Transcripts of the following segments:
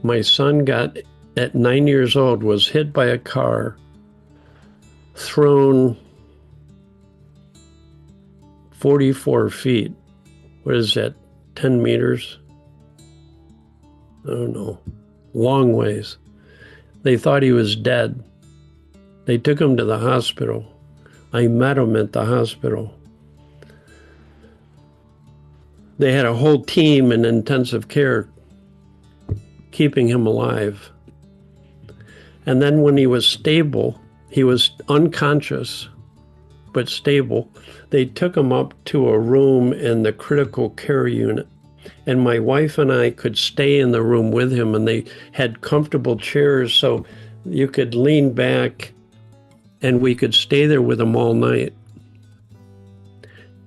My son got, at 9 years old, was hit by a car, thrown 44 feet. What is that, 10 meters? I don't know. Long ways. They thought he was dead. They took him to the hospital. I met him at the hospital. They had a whole team in intensive care keeping him alive. And then when he was stable, he was unconscious, but stable, they took him up to a room in the critical care unit. And my wife and I could stay in the room with him, and they had comfortable chairs so you could lean back and we could stay there with him all night.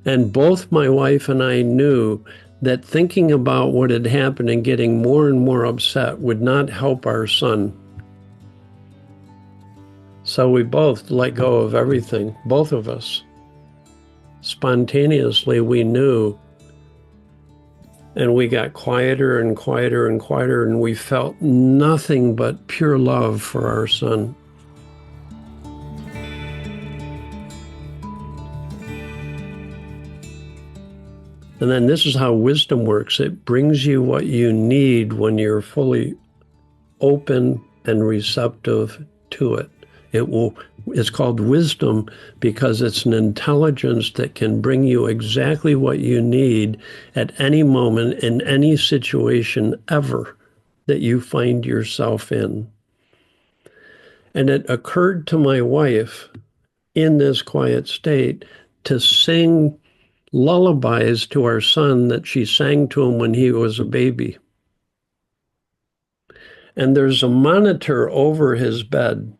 And both my wife and I knew that thinking about what had happened and getting more and more upset would not help our son. So we both let go of everything, both of us. Spontaneously, we knew, and we got quieter and quieter and quieter, and we felt nothing but pure love for our son. And then this is how wisdom works. It brings you what you need when you're fully open and receptive to it. It's called wisdom because it's an intelligence that can bring you exactly what you need at any moment in any situation ever that you find yourself in. And it occurred to my wife in this quiet state to sing lullabies to our son that she sang to him when he was a baby. And there's a monitor over his bed,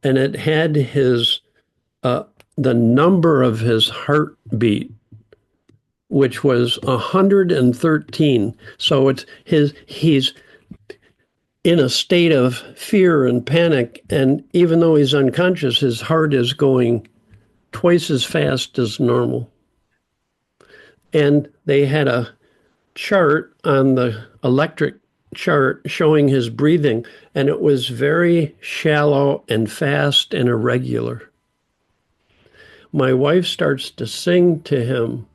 and it had the number of his heartbeat, which was 113. So he's in a state of fear and panic, and even though he's unconscious, his heart is going twice as fast as normal. And they had a chart on the electric chart showing his breathing, and it was very shallow and fast and irregular. My wife starts to sing to him,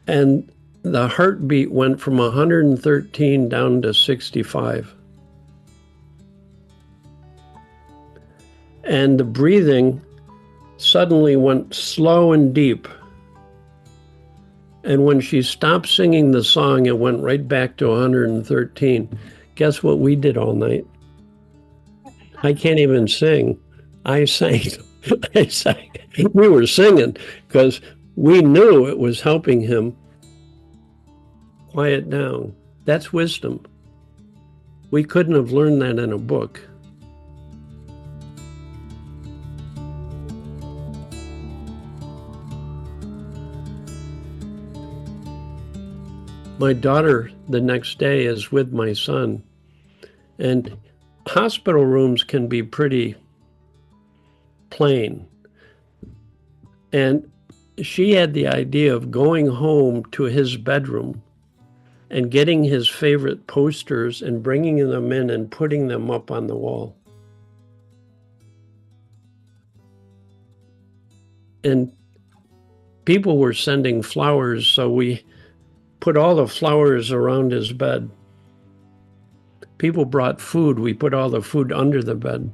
and the heartbeat went from 113 down to 65. And the breathing suddenly went slow and deep. And when she stopped singing the song, it went right back to 113. Guess what we did all night? I can't even sing. I sang. I sang. We were singing because we knew it was helping him quiet down. That's wisdom. We couldn't have learned that in a book. My daughter the next day is with my son, and hospital rooms can be pretty plain. And she had the idea of going home to his bedroom and getting his favorite posters and bringing them in and putting them up on the wall. And people were sending flowers, so we put all the flowers around his bed. People brought food. We put all the food under the bed.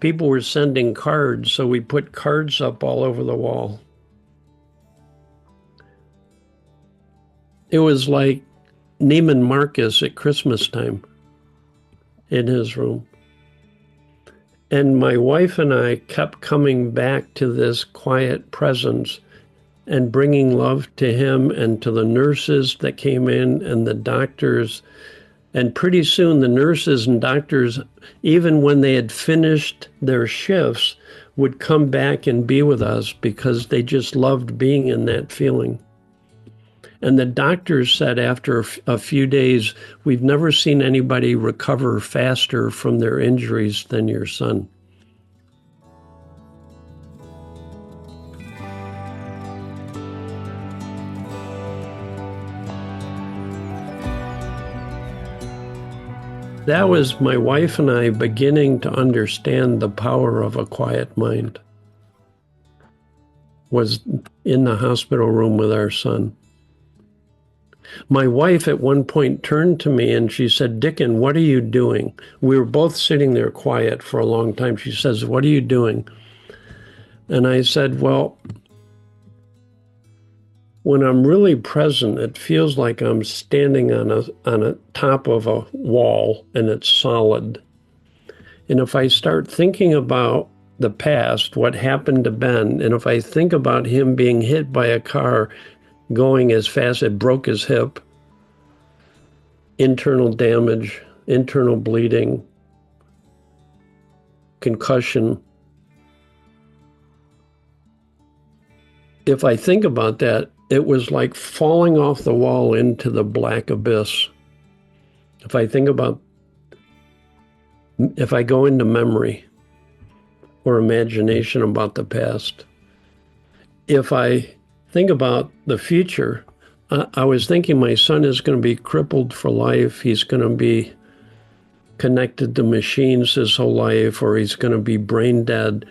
People were sending cards, so we put cards up all over the wall. It was like Neiman Marcus at Christmas time in his room. And my wife and I kept coming back to this quiet presence and bringing love to him and to the nurses that came in and the doctors. And pretty soon the nurses and doctors, even when they had finished their shifts, would come back and be with us because they just loved being in that feeling. And the doctors said after a few days, we've never seen anybody recover faster from their injuries than your son. That was my wife and I beginning to understand the power of a quiet mind. Was in the hospital room with our son. My wife at one point turned to me and she said, "Dicken, what are you doing?" We were both sitting there quiet for a long time. She says, "What are you doing?" And I said, "Well, when I'm really present, it feels like I'm standing on a top of a wall and it's solid. And if I start thinking about the past, what happened to Ben, and if I think about him being hit by a car going as fast, it broke his hip, internal damage, internal bleeding, concussion. If I think about that, it was like falling off the wall into the black abyss. If I go into memory or imagination about the past, if I think about the future, I was thinking my son is going to be crippled for life. He's going to be connected to machines his whole life, or he's going to be brain dead.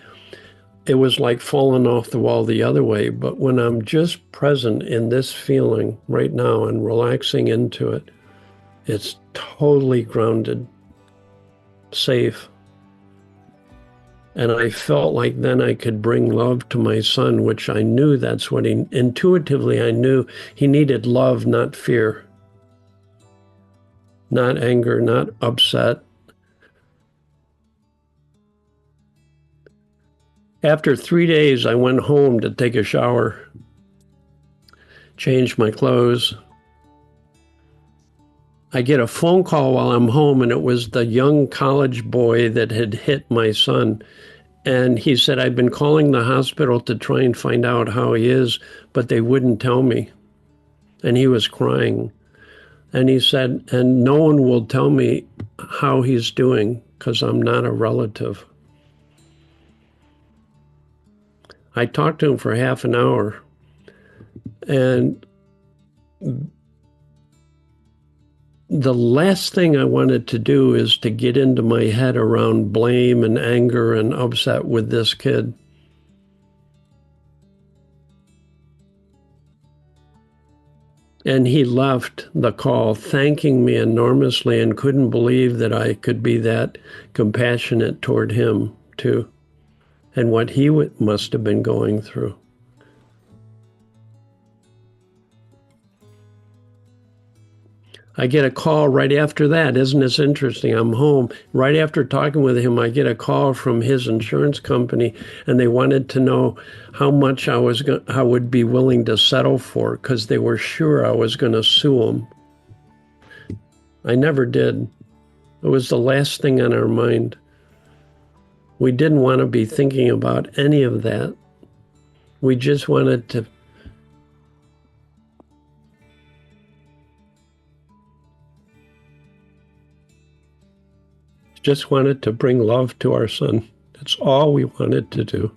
It was like falling off the wall the other way. But when I'm just present in this feeling right now and relaxing into it, it's totally grounded, safe. And I felt like then I could bring love to my son, which I knew that's what intuitively I knew he needed love, not fear, not anger, not upset. After 3 days, I went home to take a shower, changed my clothes. I get a phone call while I'm home, and it was the young college boy that had hit my son. And he said, "I've been calling the hospital to try and find out how he is, but they wouldn't tell me." And he was crying. And he said, "And no one will tell me how he's doing because I'm not a relative." I talked to him for half an hour. And the last thing I wanted to do is to get into my head around blame and anger and upset with this kid. And he left the call thanking me enormously and couldn't believe that I could be that compassionate toward him too, and what he must have been going through. I get a call right after that. Isn't this interesting? I'm home. Right after talking with him, I get a call from his insurance company, and they wanted to know how much I would be willing to settle for, because they were sure I was going to sue him. I never did. It was the last thing on our mind. We didn't want to be thinking about any of that. We just wanted to bring love to our son. That's all we wanted to do.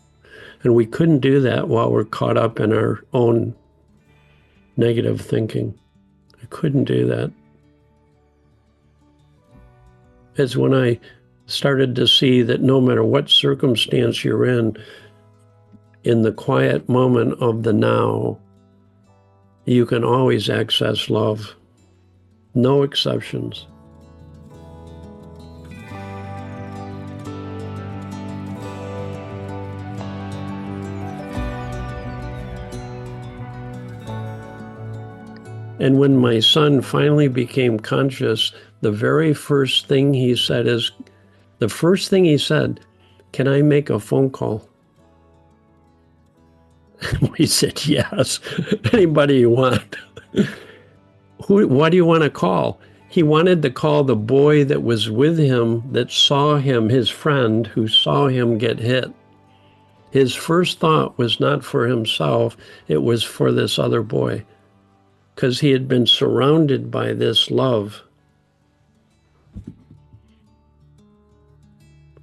And we couldn't do that while we're caught up in our own negative thinking. I couldn't do that. It's when I started to see that no matter what circumstance you're in the quiet moment of the now, you can always access love. No exceptions. And when my son finally became conscious, the first thing he said, "Can I make a phone call?" We said, "Yes, anybody you want." What do you want to call? He wanted to call the boy that was with him, that saw him, his friend who saw him get hit. His first thought was not for himself, it was for this other boy, because he had been surrounded by this love.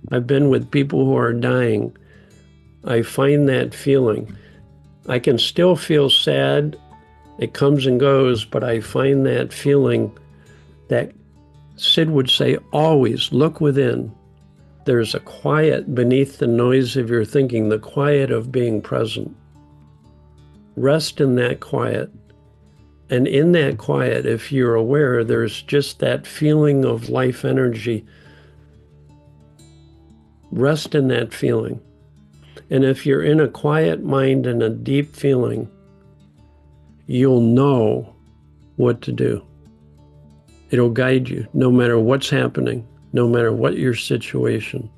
I've been with people who are dying. I find that feeling. I can still feel sad. It comes and goes, but I find that feeling, that Sid would say, always look within. There's a quiet beneath the noise of your thinking, the quiet of being present. Rest in that quiet. And in that quiet, if you're aware, there's just that feeling of life energy. Rest in that feeling. And if you're in a quiet mind and a deep feeling, you'll know what to do. It'll guide you no matter what's happening, no matter what your situation.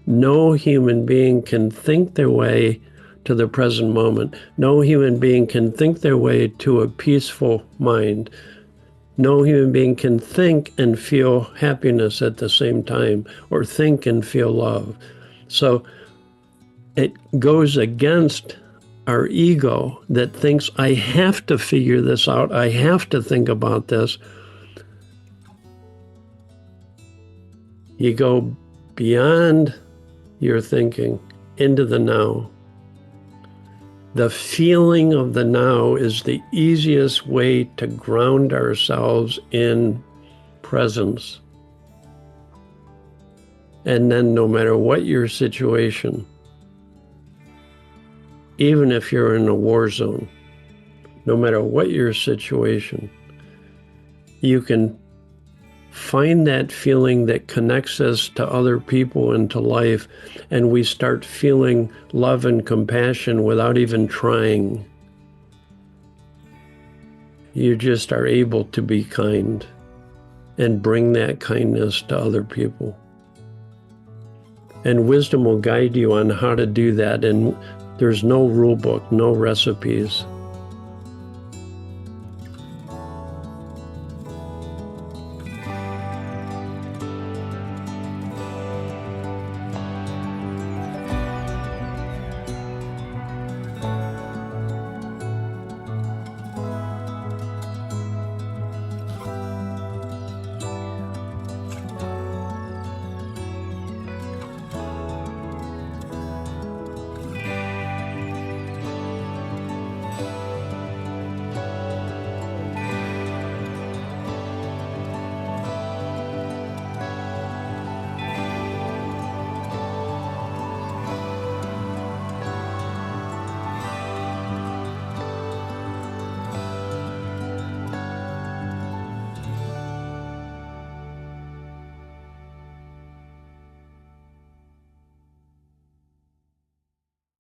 No human being can think their way to the present moment. No human being can think their way to a peaceful mind. No human being can think and feel happiness at the same time, or think and feel love. So it goes against our ego that thinks, I have to figure this out. I have to think about this. You go beyond your thinking into the now. The feeling of the now is the easiest way to ground ourselves in presence. And then no matter what your situation, even if you're in a war zone, no matter what your situation, you can find that feeling that connects us to other people and to life, and we start feeling love and compassion without even trying. You just are able to be kind and bring that kindness to other people. And wisdom will guide you on how to do that, and there's no rule book, no recipes.